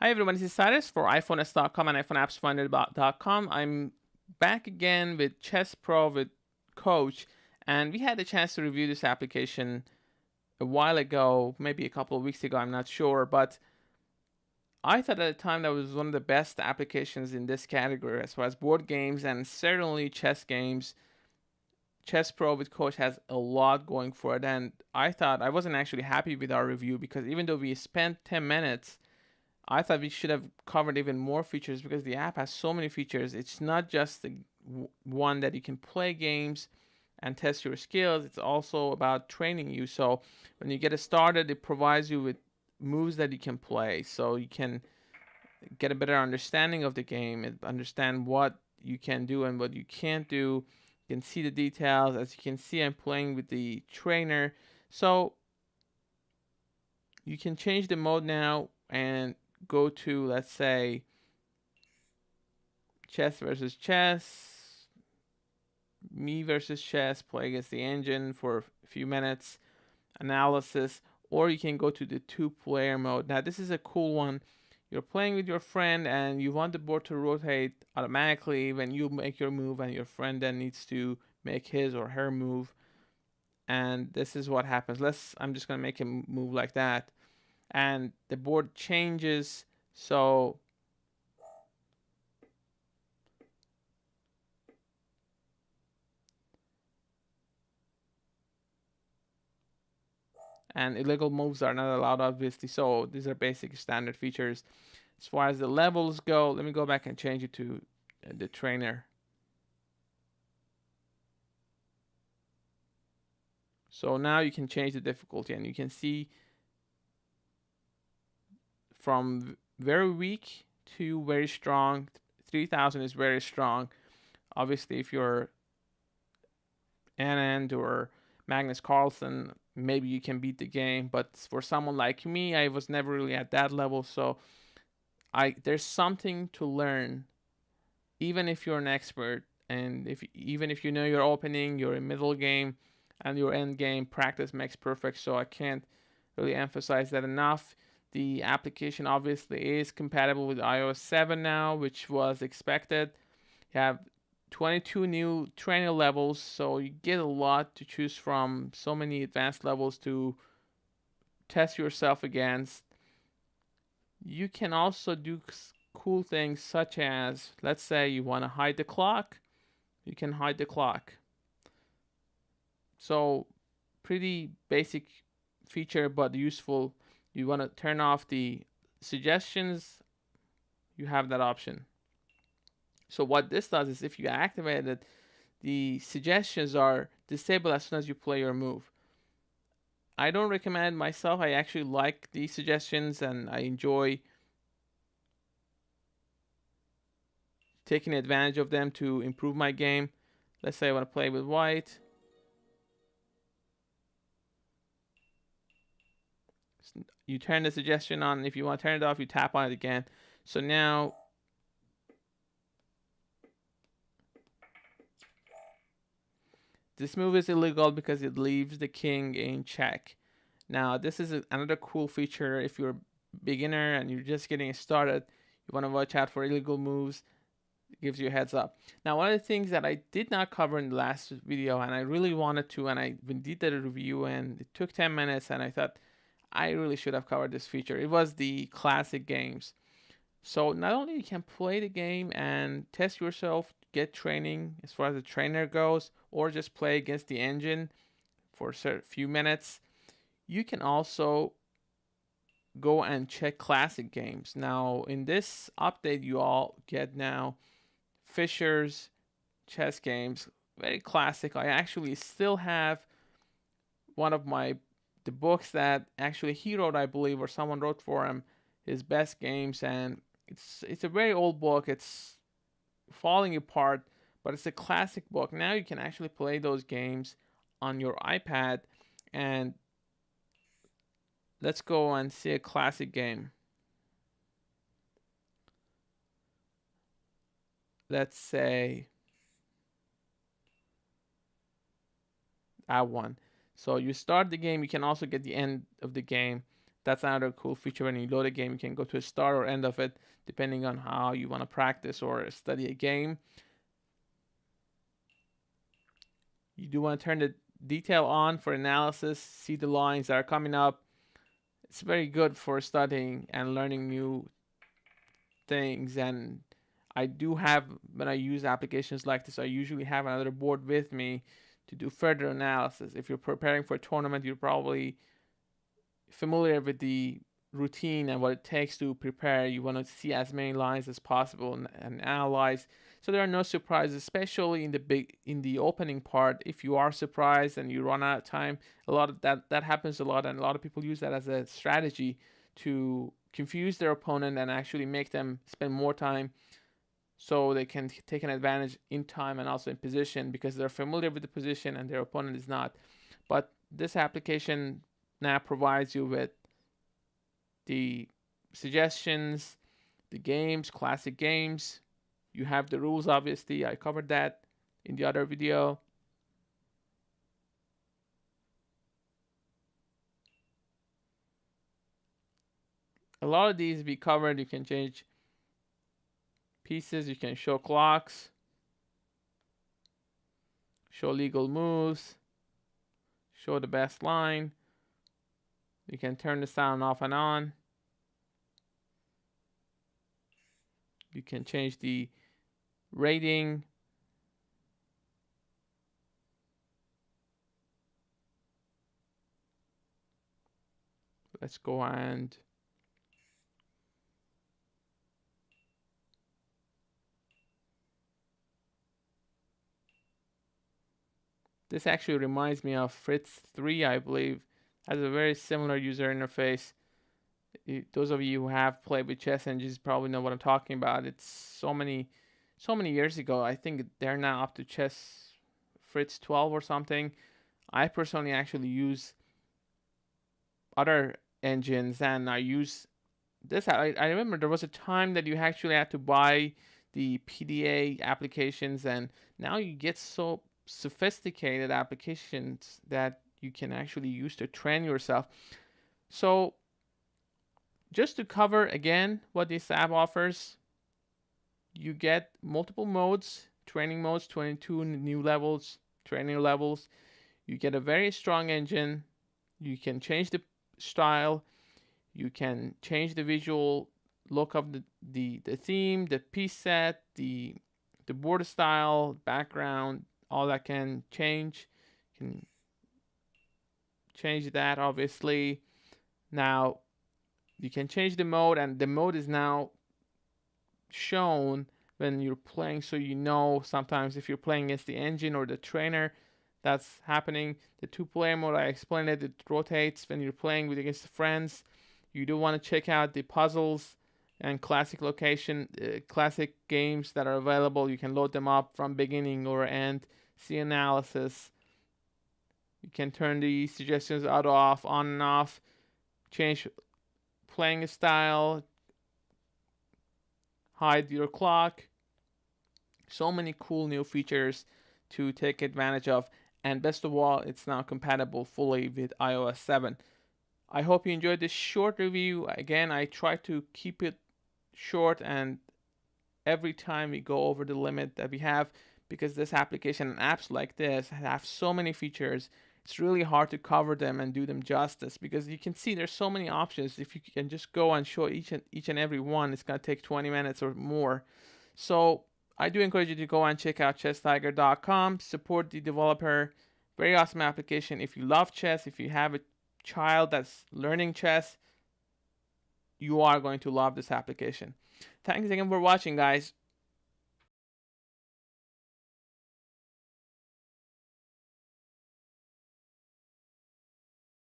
Hi everyone, this is Cyrus for iPhoneS.com and iPhoneAppsFinder.com. I'm back again with Chess Pro with Coach, and we had a chance to review this application a while ago, maybe a couple of weeks ago, I'm not sure, but I thought at the time that was one of the best applications in this category as far as board games and certainly chess games. Chess Pro with Coach has a lot going for it, and I thought I wasn't actually happy with our review because even though we spent 10 minutes, I thought we should have covered even more features because the app has so many features. It's not just the one that you can play games and test your skills. It's also about training you. So when you get it started, it provides you with moves that you can play, so you can get a better understanding of the game and understand what you can do and what you can't do. You can see the details. As you can see, I'm playing with the trainer. So you can change the mode now and go to, let's say, chess versus chess, me versus chess, play against the engine for a few minutes, analysis, or you can go to the two-player mode. Now, this is a cool one. You're playing with your friend and you want the board to rotate automatically when you make your move, and your friend then needs to make his or her move. And this is what happens. I'm just going to make a move like that. And the board changes. So and illegal moves are not allowed, obviously. So these are basic standard features. As far as the levels go, let me go back and change it to the trainer. So now you can change the difficulty, and you can see from very weak to very strong. 3000 is very strong. Obviously, if you're Anand or Magnus Carlsen, maybe you can beat the game. But for someone like me, I was never really at that level. So there's something to learn, even if you're an expert, and even if you know your opening, your middle game, and your end game. Practice makes perfect. So I can't really emphasize that enough. The application obviously is compatible with iOS 7 now, which was expected. You have 22 new trainer levels, so you get a lot to choose from, so many advanced levels to test yourself against. You can also do cool things such as, let's say you want to hide the clock, you can hide the clock. So pretty basic feature but useful. You want to turn off the suggestions, you have that option. So what this does is if you activate it, the suggestions are disabled as soon as you play your move. I don't recommend myself. I actually like these suggestions and I enjoy taking advantage of them to improve my game. Let's say I want to play with white. You turn the suggestion on. If you want to turn it off, you tap on it again. So now this move is illegal because it leaves the king in check. Now this is another cool feature. If you're a beginner and you're just getting started, you want to watch out for illegal moves. It gives you a heads up. Now, one of the things that I did not cover in the last video, and I really wanted to, and I did the review, and it took 10 minutes, and I thought I really should have covered this feature. It was the classic games. So not only you can play the game and test yourself, get training as far as the trainer goes, or just play against the engine for a few minutes, you can also go and check classic games. Now, in this update, you all get now Fisher's chess games, very classic. I actually still have one of the books that actually he wrote, I believe, or someone wrote for him, his best games, and it's a very old book. It's falling apart, but it's a classic book. Now you can actually play those games on your iPad, and let's go and see a classic game. Let's say that one. So you start the game, you can also get the end of the game. That's another cool feature. When you load a game, you can go to the start or end of it depending on how you want to practice or study a game. You do want to turn the detail on for analysis, see the lines that are coming up. It's very good for studying and learning new things. And I do have, when I use applications like this, I usually have another board with me to do further analysis. If you're preparing for a tournament, you're probably familiar with the routine and what it takes to prepare. You want to see as many lines as possible and analyze. So there are no surprises, especially in the opening part. If you are surprised and you run out of time, a lot of that happens a lot, and a lot of people use that as a strategy to confuse their opponent and actually make them spend more time so they can take an advantage in time and also in position because they're familiar with the position and their opponent is not. But this application now provides you with the suggestions, the games, classic games. You have the rules, obviously. I covered that in the other video. A lot of these we covered. You can change pieces. You can show clocks, show legal moves, show the best line. You can turn the sound off and on. You can change the rating. Let's go and this actually reminds me of Fritz 3, I believe. Has a very similar user interface. Those of you who have played with chess engines probably know what I'm talking about. It's so many years ago. I think they're now up to Chess Fritz 12 or something. I personally actually use other engines, and I use this. I remember there was a time that you actually had to buy the PDA applications, and now you get so sophisticated applications that you can actually use to train yourself. So just to cover again what this app offers, you get multiple modes, training modes, 22 new levels, training levels. You get a very strong engine. You can change the style. You can change the visual look of the theme, the piece set, the border style, background, all that can change. You can change that obviously. Now you can change the mode, and the mode is now shown when you're playing, so you know sometimes if you're playing against the engine or the trainer, that's happening. The two-player mode, I explained it. It rotates when you're playing with against friends. You do want to check out the puzzles and classic classic games that are available. You can load them up from beginning or end. See analysis. You can turn the suggestions auto off, on and off. Change playing style. Hide your clock. So many cool new features to take advantage of. And best of all, it's now compatible fully with iOS 7. I hope you enjoyed this short review. Again, I try to keep it short, and every time we go over the limit that we have, because this application and apps like this have so many features, it's really hard to cover them and do them justice, because you can see there's so many options. If you can just go and show each and every one, it's going to take 20 minutes or more. So I do encourage you to go and check out ChessTiger.com, support the developer. Very awesome application. If you love chess, if you have a child that's learning chess, you are going to love this application. Thanks again for watching, guys.